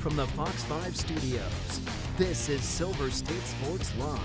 from the Fox 5 studios. This is Silver State Sports Live.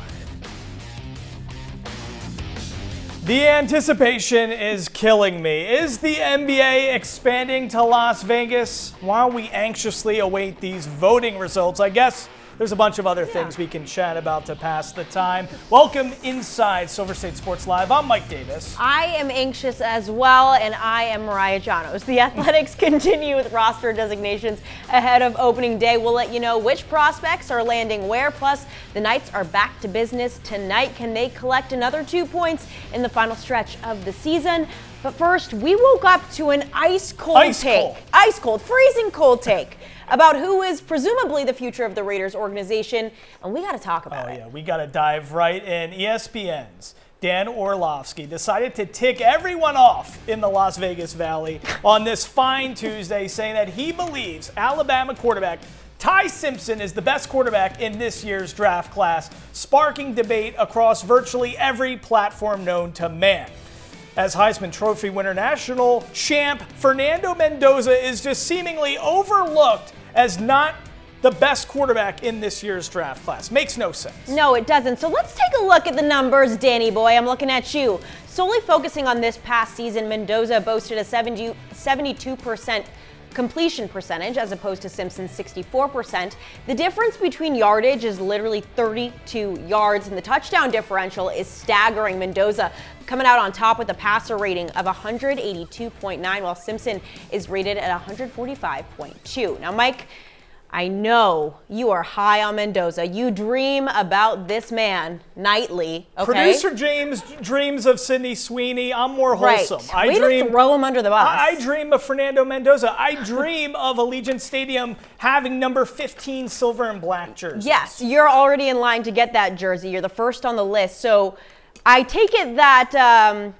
The anticipation is killing me. Is the NBA expanding to Las Vegas while we anxiously await these voting results? I guess there's a bunch of other things we can chat about to pass the time. Welcome inside Silver State Sports Live. I'm Mike Davis. I am anxious as well, and I am Mariah Janos. The Athletics continue with roster designations ahead of opening day. We'll let you know which prospects are landing where. Plus, the Knights are back to business tonight. Can they collect another 2 points in the final stretch of the season? But first, we woke up to an ice cold, freezing cold take about who is presumably the future of the Raiders organization, and we got to talk about it. We got to dive right in. ESPN's Dan Orlovsky decided to tick everyone off in the Las Vegas Valley on this fine Tuesday, saying that he believes Alabama quarterback Ty Simpson is the best quarterback in this year's draft class, sparking debate across virtually every platform known to man. As Heisman Trophy winner national champ, Fernando Mendoza is just seemingly overlooked as not the best quarterback in this year's draft class. Makes no sense. No, it doesn't. So let's take a look at the numbers, Danny boy. I'm looking at you. Solely focusing on this past season, Mendoza boasted a 72% completion percentage as opposed to Simpson's 64%. The difference between yardage is literally 32 yards, and the touchdown differential is staggering. Mendoza coming out on top with a passer rating of 182.9, while Simpson is rated at 145.2. Now, Mike, I know you are high on Mendoza. You dream about this man nightly, okay? Producer James dreams of Sydney Sweeney. I'm more wholesome. Right. Way to throw him under the bus. I dream of Fernando Mendoza. I dream of Allegiant Stadium having number 15 silver and black jersey. Yes, you're already in line to get that jersey. You're the first on the list. So I take it that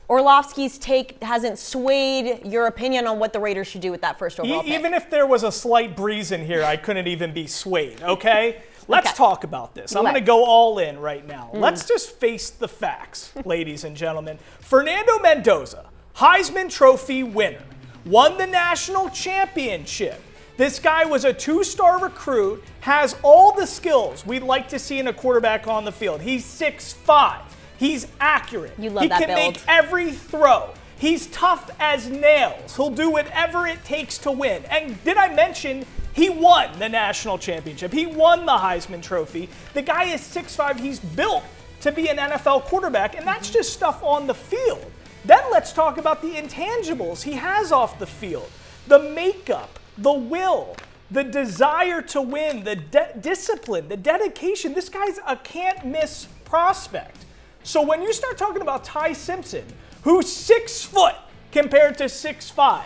Orlovsky's take hasn't swayed your opinion on what the Raiders should do with that first overall pick. Even if there was a slight breeze in here, I couldn't even be swayed, okay? Let's talk about this. I'm going to go all in right now. Let's just face the facts, ladies and gentlemen. Fernando Mendoza, Heisman Trophy winner, won the national championship. This guy was a 2-star recruit, has all the skills we'd like to see in a quarterback on the field. He's 6'5". He's accurate. You love that build. He can make every throw. He's tough as nails. He'll do whatever it takes to win. And did I mention he won the national championship? He won the Heisman Trophy. The guy is 6'5". He's built to be an NFL quarterback, and that's just stuff on the field. Then let's talk about the intangibles he has off the field. The makeup, the will, the desire to win, the discipline, the dedication. This guy's a can't-miss prospect. So when you start talking about Ty Simpson, who's 6 foot compared to 6'5",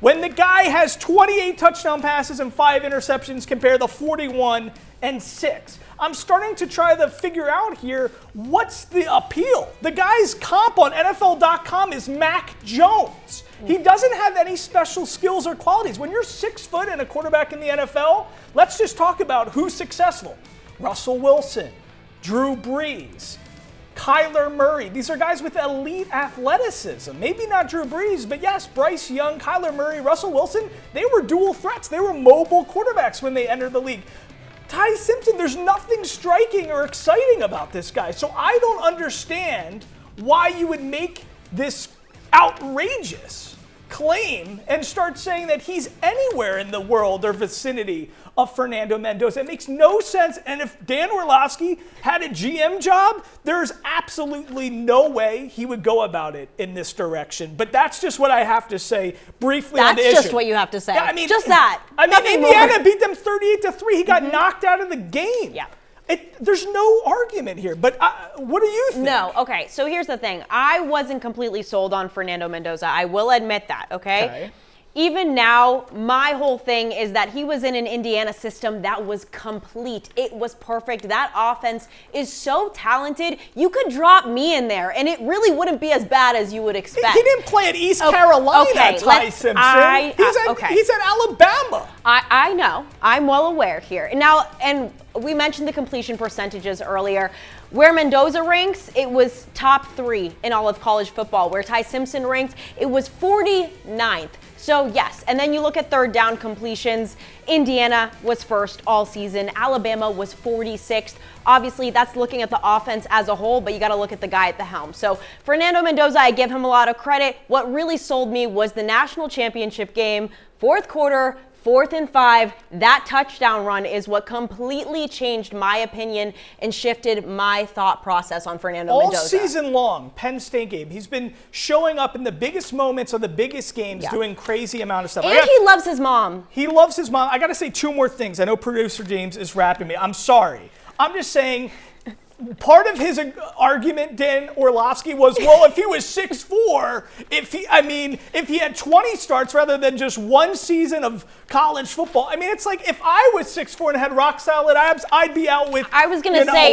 when the guy has 28 touchdown passes and 5 interceptions compared to 41 and 6, I'm starting to try to figure out here what's the appeal. The guy's comp on NFL.com is Mac Jones. He doesn't have any special skills or qualities. When you're 6 foot and a quarterback in the NFL, let's just talk about who's successful. Russell Wilson, Drew Brees, Kyler Murray. These are guys with elite athleticism. Maybe not Drew Brees, but yes, Bryce Young, Kyler Murray, Russell Wilson, they were dual threats. They were mobile quarterbacks when they entered the league. Ty Simpson, there's nothing striking or exciting about this guy. So I don't understand why you would make this outrageous claim and start saying that he's anywhere in the world or vicinity of Fernando Mendoza. It makes no sense. And if Dan Orlovsky had a GM job, there's absolutely no way he would go about it in this direction. But that's just what I have to say briefly on the issue. That's just what you have to say. Yeah, I mean, just that. I mean, Nothing Indiana more. beat them 38-3. He got knocked out of the game. Yeah. There's no argument here. But what do you think? No. Okay. So here's the thing. I wasn't completely sold on Fernando Mendoza. I will admit that. Okay. Even now, my whole thing is that he was in an Indiana system that was complete. It was perfect. That offense is so talented. You could drop me in there, and it really wouldn't be as bad as you would expect. He didn't play at East Carolina, Ty Simpson. He's at Alabama. I know. I'm well aware here. Now, and we mentioned the completion percentages earlier. Where Mendoza ranks, it was top 3 in all of college football. Where Ty Simpson ranked, it was 49th. So yes, and then you look at third down completions. Indiana was first all season. Alabama was 46th. Obviously, that's looking at the offense as a whole, but you got to look at the guy at the helm. So Fernando Mendoza, I give him a lot of credit. What really sold me was the national championship game, fourth quarter, 4th and 5, that touchdown run is what completely changed my opinion and shifted my thought process on Fernando Mendoza. All season long, Penn State game, he's been showing up in the biggest moments of the biggest games, doing crazy amount of stuff. And he loves his mom. He loves his mom. I got to say 2 more things. I know producer James is rapping me. I'm sorry. I'm just saying, part of his argument, Dan Orlovsky, was, well, if he was 6'4", if he had 20 starts rather than just one season of college football. I mean, it's like if I was 6'4" and had rock solid abs, I'd be out with,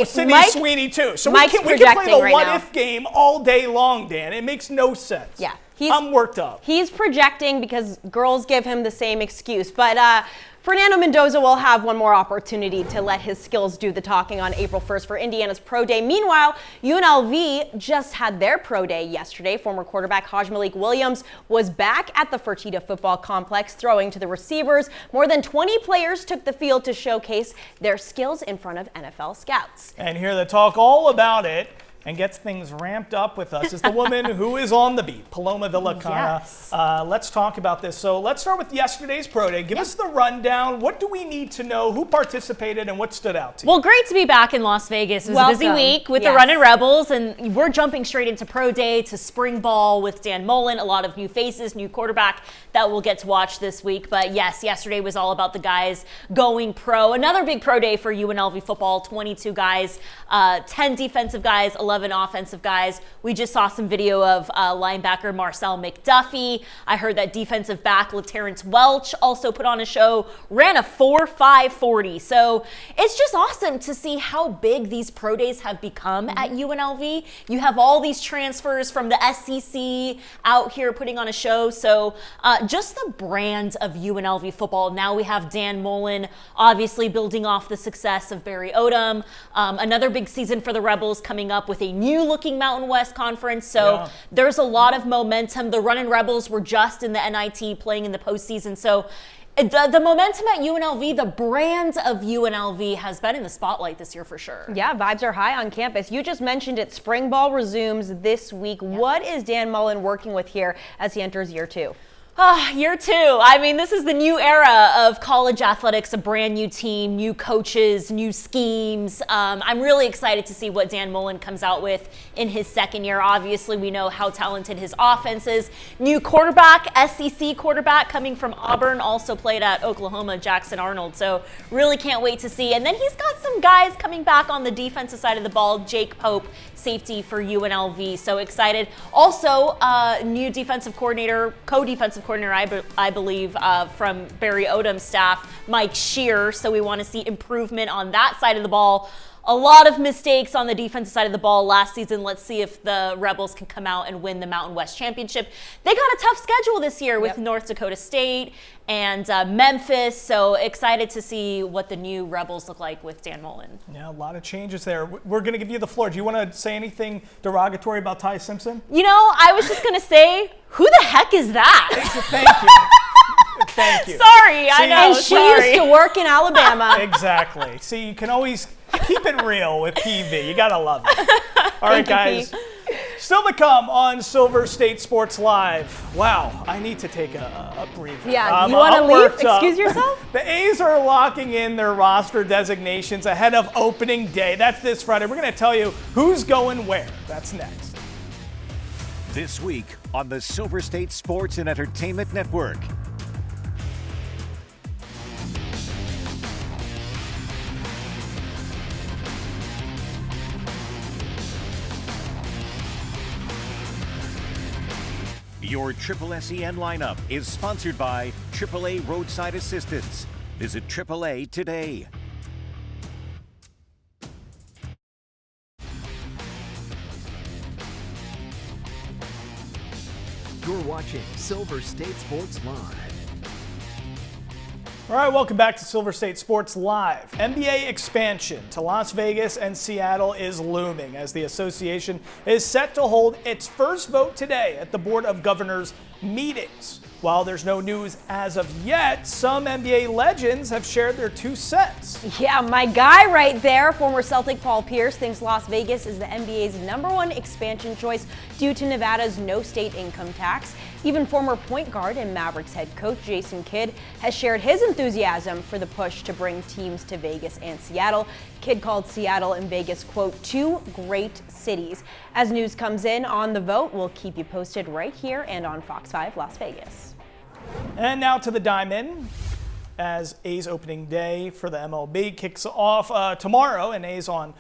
Sydney Sweeney too. So we can play the what-if game all day long, Dan. It makes no sense. Yeah. I'm worked up. He's projecting because girls give him the same excuse. But Fernando Mendoza will have one more opportunity to let his skills do the talking on April 1st for Indiana's Pro Day. Meanwhile, UNLV just had their Pro Day yesterday. Former quarterback Haj Malik Williams was back at the Fertitta Football Complex throwing to the receivers. More than 20 players took the field to showcase their skills in front of NFL scouts. And here to talk all about it and gets things ramped up with us is the woman who is on the beat, Paloma Villicana. Yes. Let's talk about this. So let's start with yesterday's Pro Day. Give us the rundown. What do we need to know? Who participated and what stood out to you? Well, great to be back in Las Vegas. It was a busy week with the Runnin' Rebels, and we're jumping straight into Pro Day to spring ball with Dan Mullen. A lot of new faces, new quarterback that we'll get to watch this week. But yes, yesterday was all about the guys going pro. Another big Pro Day for UNLV football, 22 guys, 10 defensive guys, 11 offensive guys. We just saw some video of linebacker Marcel McDuffie. I heard that defensive back LaTerrence Welch also put on a show, ran a 4.5 40. So it's just awesome to see how big these pro days have become at UNLV. You have all these transfers from the SEC out here putting on a show. So just the brand of UNLV football. Now we have Dan Mullen obviously building off the success of Barry Odom. Another big season for the Rebels coming up with a new looking Mountain West Conference. So there's a lot of momentum. The Runnin' Rebels were just in the NIT playing in the postseason. So the momentum at UNLV, the brand of UNLV has been in the spotlight this year for sure. Yeah, vibes are high on campus. You just mentioned it. Spring ball resumes this week. Yep. What is Dan Mullen working with here as he enters year 2? Year 2. I mean, this is the new era of college athletics, a brand new team, new coaches, new schemes. I'm really excited to see what Dan Mullen comes out with in his second year. Obviously, we know how talented his offense is. New quarterback, SEC quarterback coming from Auburn, also played at Oklahoma, Jackson Arnold. So really can't wait to see. And then he's got some guys coming back on the defensive side of the ball. Jake Pope, safety for UNLV. So excited. Also, new defensive coordinator, co-defensive coordinator, I believe, from Barry Odom's staff, Mike Shear. So we want to see improvement on that side of the ball. A lot of mistakes on the defensive side of the ball last season. Let's see if the Rebels can come out and win the Mountain West Championship. They got a tough schedule this year with North Dakota State and Memphis. So excited to see what the new Rebels look like with Dan Mullen. Yeah, a lot of changes there. We're going to give you the floor. Do you want to say anything derogatory about Ty Simpson? You know, I was just going to say, who the heck is that? Thank you. Thank you. Sorry, I know. And she used to work in Alabama. Exactly. See, you can always keep it real with PV. You got to love it. All right, guys. Still to come on Silver State Sports Live. Wow, I need to take a breather. Yeah, you want to leave? Excuse yourself? The A's are locking in their roster designations ahead of opening day. That's this Friday. We're going to tell you who's going where. That's next. This week on the Silver State Sports and Entertainment Network. Your Triple SEN lineup is sponsored by AAA Roadside Assistance. Visit AAA today. You're watching Silver State Sports Live. All right, welcome back to Silver State Sports Live. NBA expansion to Las Vegas and Seattle is looming as the association is set to hold its first vote today at the Board of Governors meetings. While there's no news as of yet, some NBA legends have shared their 2 cents. Yeah, my guy right there, former Celtic Paul Pierce, thinks Las Vegas is the NBA's #1 expansion choice due to Nevada's no state income tax. Even former point guard and Mavericks head coach Jason Kidd has shared his enthusiasm for the push to bring teams to Vegas and Seattle. Kidd called Seattle and Vegas, quote, 2 great cities. As news comes in on the vote, we'll keep you posted right here and on Fox 5 Las Vegas. And now to the Diamond, as A's opening day for the MLB kicks off tomorrow, and A's on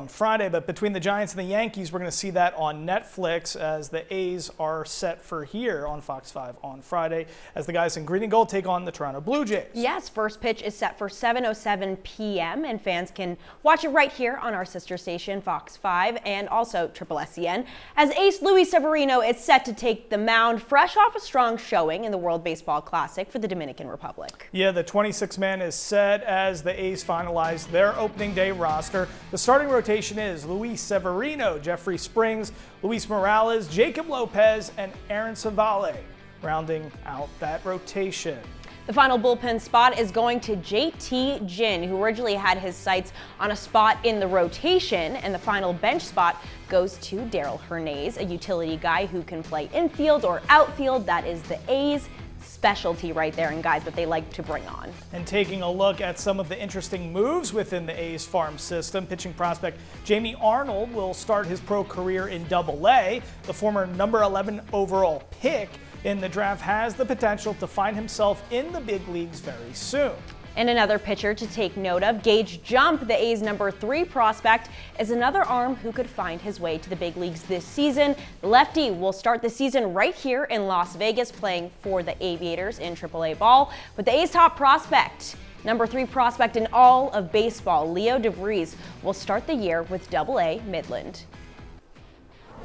Friday. But between the Giants and the Yankees, we're going to see that on Netflix, as the A's are set for here on Fox 5 on Friday, as the guys in green and gold take on the Toronto Blue Jays. Yes, first pitch is set for 7:07 p.m. and fans can watch it right here on our sister station Fox 5 and also SSEN, as ace Luis Severino is set to take the mound fresh off a strong showing in the World Baseball Classic for the Dominican Republic. Yeah, the 26-man is set as the A's finalize their opening day roster. The starting rotation is Luis Severino, Jeffrey Springs, Luis Morales, Jacob Lopez, and Aaron Savale, rounding out that rotation. The final bullpen spot is going to JT Ginn, who originally had his sights on a spot in the rotation, and the final bench spot goes to Daryl Hernandez, a utility guy who can play infield or outfield. That is the A's specialty right there, and guys that they like to bring on. And taking a look at some of the interesting moves within the A's farm system, pitching prospect Jamie Arnold will start his pro career in Double-A. The former number 11 overall pick in the draft has the potential to find himself in the big leagues very soon. And another pitcher to take note of, Gage Jump, the A's number 3 prospect, is another arm who could find his way to the big leagues this season. The lefty will start the season right here in Las Vegas, playing for the Aviators in AAA ball. But the A's top prospect, number 3 prospect in all of baseball, Leo DeVries, will start the year with Double-A Midland.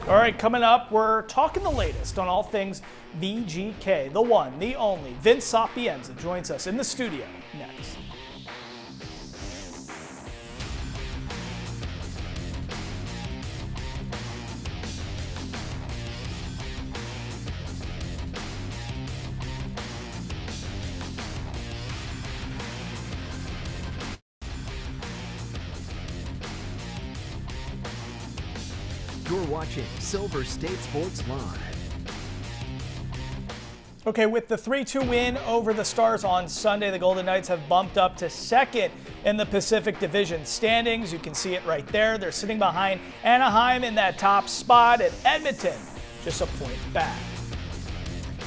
All right, coming up, we're talking the latest on all things VGK. The one, the only, Vince Sapienza joins us in the studio next. You're watching Silver State Sports Live. Okay, with the 3-2 win over the Stars on Sunday, the Golden Knights have bumped up to second in the Pacific Division standings. You can see it right there. They're sitting behind Anaheim in that top spot, and Edmonton just a point back.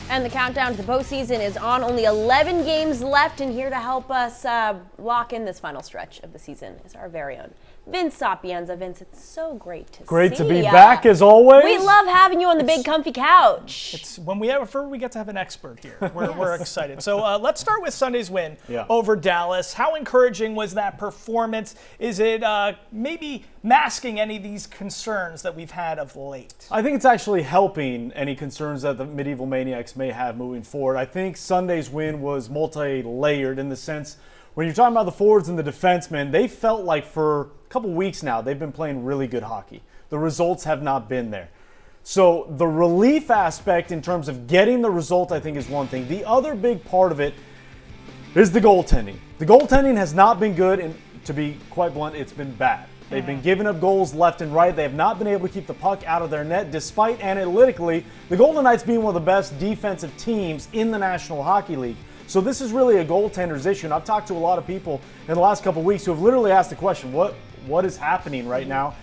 And the countdown to the postseason is on. Only 11 games left, and here to help us lock in this final stretch of the season is our very own Vince Sapienza. Vince, it's so great to see you. Great to be back, as always. We love having you on the big comfy couch. It's when we get to have an expert here. We're excited. So let's start with Sunday's win over Dallas. How encouraging was that performance? Is it maybe masking any of these concerns that we've had of late? I think it's actually helping any concerns that the Medieval Maniacs may have moving forward. I think Sunday's win was multi-layered in the sense when you're talking about the forwards and the defensemen, they felt like for a couple weeks now they've been playing really good hockey. The results have not been there. So the relief aspect in terms of getting the result, I think, is one thing. The other big part of it is the goaltending. The goaltending has not been good, and to be quite blunt, it's been bad. They've been giving up goals left and right. They have not been able to keep the puck out of their net, despite analytically the Golden Knights being one of the best defensive teams in the National Hockey League. So this is really a goaltender's issue, and I've talked to a lot of people in the last couple of weeks who have literally asked the question, what is happening right now?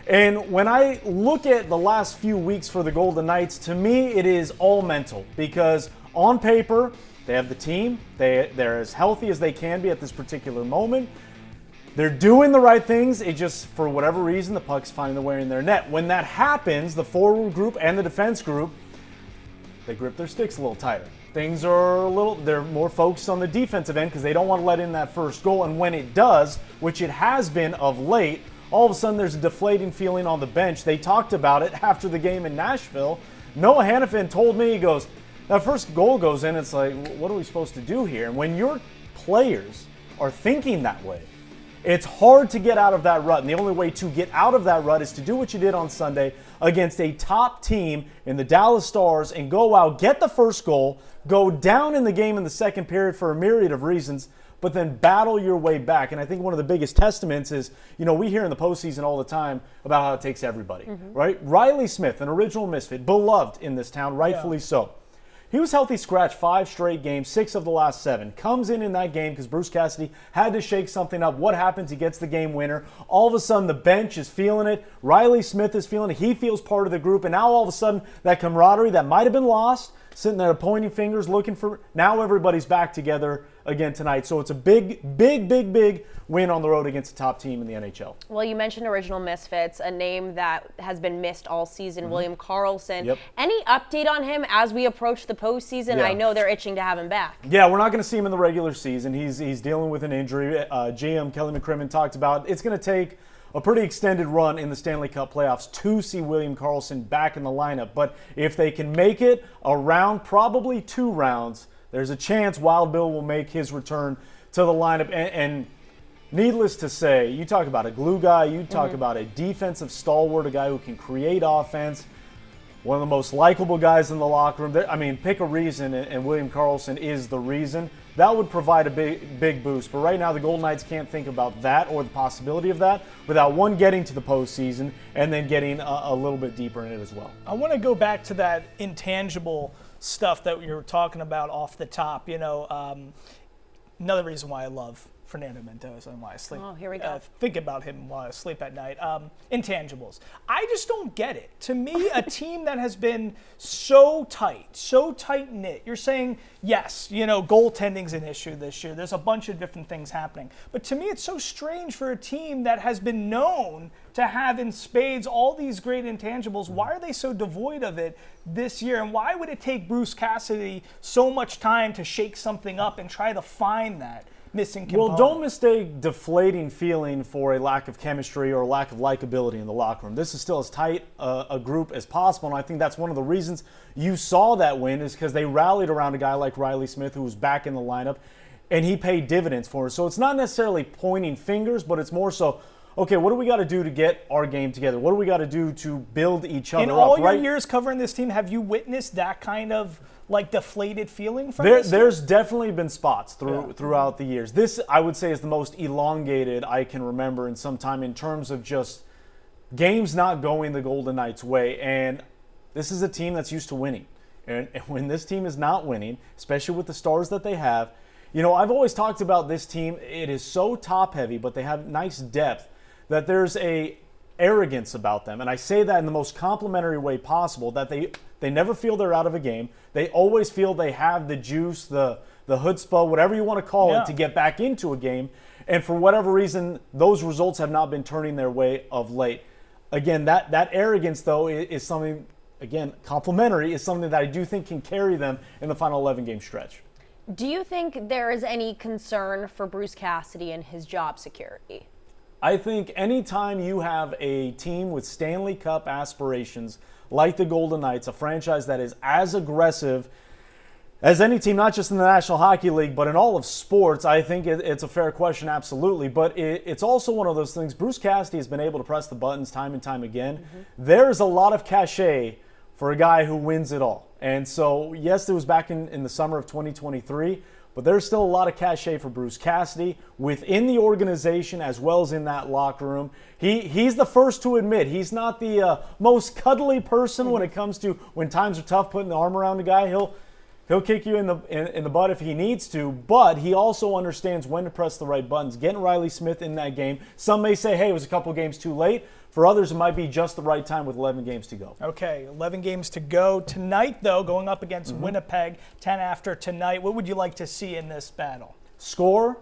And when I look at the last few weeks for the Golden Knights, to me it is all mental, because on paper they have the team, they're as healthy as they can be at this particular moment. They're doing the right things, it just, for whatever reason, the puck's finding their way in their net. When that happens, the forward group and the defense group, they grip their sticks a little tighter. Things are they're more focused on the defensive end because they don't want to let in that first goal. And when it does, which it has been of late, all of a sudden there's a deflating feeling on the bench. They talked about it after the game in Nashville. Noah Hannafin told me, he goes, that first goal goes in, it's like, what are we supposed to do here? And when your players are thinking that way, It's hard to get out of that rut, and the only way to get out of that rut is to do what you did on Sunday against a top team in the Dallas Stars and go out, get the first goal, go down in the game in the second period for a myriad of reasons, but then battle your way back. And I think one of the biggest testaments is, we hear in the postseason all the time about how it takes everybody, right? Riley Smith, an original misfit, beloved in this town, rightfully so. He was healthy scratch 5 straight games, 6 of the last 7. Comes in that game because Bruce Cassidy had to shake something up. What happens? He gets the game winner. All of a sudden, the bench is feeling it. Riley Smith is feeling it. He feels part of the group. And now all of a sudden, that camaraderie that might have been lost, sitting there pointing fingers, looking for, now everybody's back together again tonight. So it's a big win on the road against a top team in the NHL. Well, you mentioned original misfits, a name that has been missed all season, William Karlsson. Yep. Any update on him as we approach the postseason? Yeah. I know they're itching to have him back. Yeah, we're not going to see him in the regular season. He's dealing with an injury. GM Kelly McCrimmon talked about it's going to take a pretty extended run in the Stanley Cup playoffs to see William Karlsson back in the lineup. But if they can make it around probably 2 rounds, there's a chance Wild Bill will make his return to the lineup. And needless to say, you talk about a glue guy, you talk about a defensive stalwart, a guy who can create offense, one of the most likable guys in the locker room. I mean, pick a reason, and William Karlsson is the reason. That would provide a big boost. But right now, the Golden Knights can't think about that or the possibility of that without, one, getting to the postseason and then getting a little bit deeper in it as well. I want to go back to that intangible stuff that you were talking about off the top. Another reason why I love Fernando Mendoza and why I sleep. Oh, here we go. Think about him while I sleep at night. Intangibles. I just don't get it. To me, a team that has been so tight-knit. You're saying, yes, goaltending's an issue this year. There's a bunch of different things happening. But to me, it's so strange for a team that has been known to have in spades all these great intangibles. Why are they so devoid of it this year? And why would it take Bruce Cassidy so much time to shake something up and try to find that missing component? Well, don't mistake deflating feeling for a lack of chemistry or a lack of likability in the locker room. This is still as tight a group as possible, and I think that's one of the reasons you saw that win is because they rallied around a guy like Riley Smith who was back in the lineup, and he paid dividends for it. So it's not necessarily pointing fingers, but it's more so, okay, what do we got to do to get our game together? What do we got to do to build each other up? In all your years covering this team, have you witnessed that kind of deflated feeling from this? There's definitely been spots throughout the years. This, I would say, is the most elongated I can remember in some time in terms of just games not going the Golden Knights' way. And this is a team that's used to winning. And when this team is not winning, especially with the stars that they have, I've always talked about this team. It is so top-heavy, but they have nice depth that there's a arrogance about them. And I say that in the most complimentary way possible, that they never feel they're out of a game. They always feel they have the juice, the chutzpah, whatever you want to call it, to get back into a game. And for whatever reason, those results have not been turning their way of late. Again, that arrogance, though, is something, again, complimentary, is something that I do think can carry them in the final 11-game stretch. Do you think there is any concern for Bruce Cassidy and his job security? I think anytime you have a team with Stanley Cup aspirations like the Golden Knights, a franchise that is as aggressive as any team, not just in the National Hockey League, but in all of sports, I think it's a fair question, absolutely. But it's also one of those things. Bruce Cassidy has been able to press the buttons time and time again. There's a lot of cachet for a guy who wins it all. And so, yes, it was back in the summer of 2023, but there's still a lot of cachet for Bruce Cassidy within the organization as well as in that locker room. He's the first to admit he's not the most cuddly person when it comes to when times are tough, putting the arm around a guy. He'll kick you in the butt if he needs to, but he also understands when to press the right buttons. Getting Riley Smith in that game. Some may say, hey, it was a couple games too late. For others, it might be just the right time with 11 games to go. Okay, 11 games to go. Tonight, though, going up against Winnipeg, 10 after tonight, what would you like to see in this battle? Score,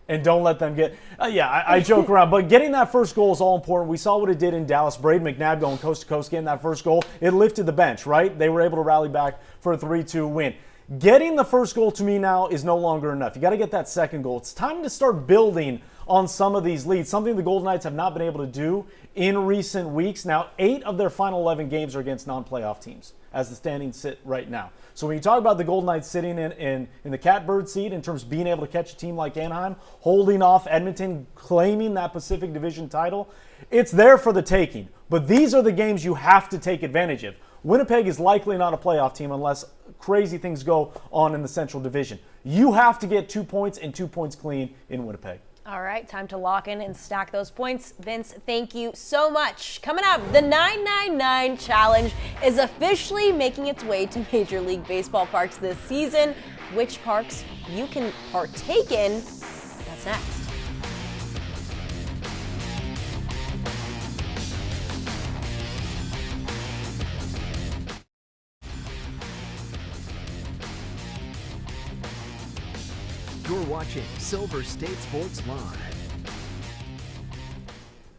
and don't let them get I joke around, but getting that first goal is all important. We saw what it did in Dallas. Braden McNabb going coast to coast, getting that first goal. It lifted the bench, right? They were able to rally back for a 3-2 win. Getting the first goal to me now is no longer enough. You got to get that second goal. It's time to start building on some of these leads, something the Golden Knights have not been able to do in recent weeks. Now, 8 of their final 11 games are against non-playoff teams as the standings sit right now. So when you talk about the Golden Knights sitting in the catbird seat in terms of being able to catch a team like Anaheim, holding off Edmonton, claiming that Pacific Division title, it's there for the taking. But these are the games you have to take advantage of. Winnipeg is likely not a playoff team unless crazy things go on in the Central Division. You have to get 2 points and 2 points clean in Winnipeg. All right, time to lock in and stack those points. Vince, thank you so much. Coming up, the 999 Challenge is officially making its way to Major League Baseball parks this season. Which parks you can partake in? That's next. You're watching Silver State Sports Live.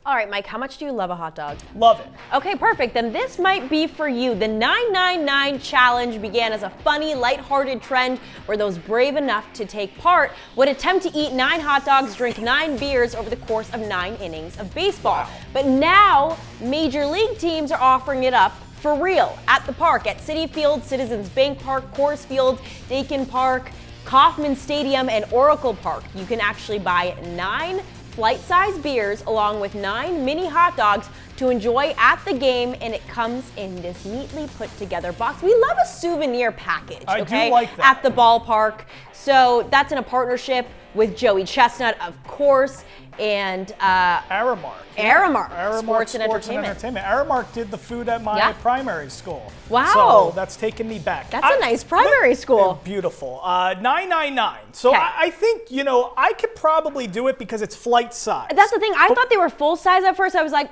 All right, Mike, how much do you love a hot dog? Love it. Okay, perfect. Then this might be for you. The 999 Challenge began as a funny, lighthearted trend where those brave enough to take part would attempt to eat 9 hot dogs, drink 9 beers over the course of 9 innings of baseball. Wow. But now, major league teams are offering it up for real at the park at Citi Field, Citizens Bank Park, Coors Field, Dakin Park, Kauffman Stadium, and Oracle Park. You can actually buy 9 flight-sized beers along with 9 mini hot dogs to enjoy at the game, and it comes in this neatly put together box. We love a souvenir package, I okay? do like that. At the ballpark. So that's in a partnership with Joey Chestnut, of course, and Aramark. Aramark, Sports and Entertainment. Aramark did the food at my primary school. Wow. So that's taking me back. That's a nice primary school. Beautiful. 999. So Okay. I think, I could probably do it because it's flight size. That's the thing. I thought they were full size at first. I was like,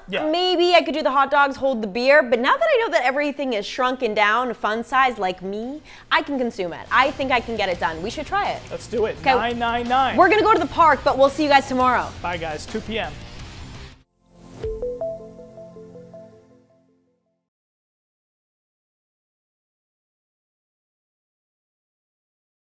Yeah. maybe I could do the hot dogs, hold the beer. But now that I know that everything is shrunken down, fun size like me, I can consume it. I think I can get it done. We should try it. Let's do it. Okay. 999. We're going to go to the park, but we'll see you guys tomorrow. Bye, guys. 2 p.m.